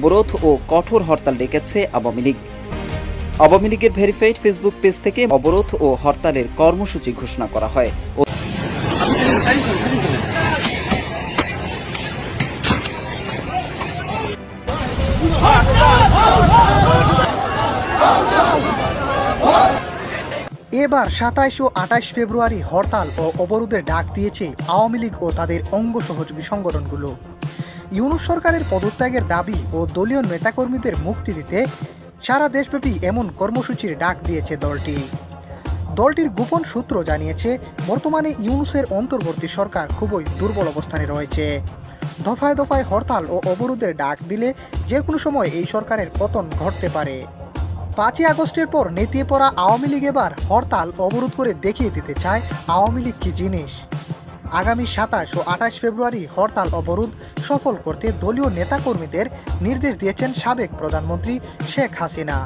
অবরোধ ও কঠোর হরতাল ডেকেছে আওয়ামী লীগ। আওয়ামী লীগের ভেরিফাইড ফেসবুক পেজ থেকে অবরোধ ও হরতালের কর্মসূচি ঘোষণা করা হয়। এবার ২৭ ও ২৮ ফেব্রুয়ারি হরতাল ও অবরোধের ডাক দিয়েছে আওয়ামী লীগ ও তাদের অঙ্গ সহযোগী সংগঠনগুলো। ইউনূস সরকারের পদত্যাগের দাবি ও দলীয় নেতাকর্মীদের মুক্তি দিতে সারা দেশব্যাপী এমন কর্মসূচির ডাক দিয়েছে দলটির গোপন সূত্র জানিয়েছে, বর্তমানে ইউনূসের অন্তর্বর্তী সরকার খুবই দুর্বল অবস্থানে রয়েছে। দফায় দফায় হরতাল ও অবরোধের ডাক দিলে যে কোনো সময় এই সরকারের পতন ঘটতে পারে। ৫ই আগস্টের পর নেতিয়ে পড়া আওয়ামী লীগ এবার হরতাল অবরোধ করে দেখিয়ে দিতে চায় আওয়ামী লীগ কী জিনিস। আগামী ২৭ ও ২৮ ফেব্রুয়ারি হরতাল অবরোধ সফল করতে দলীয় নেতাকর্মীদের নির্দেশ দিয়েছেন সাবেক প্রধানমন্ত্রী শেখ হাসিনা।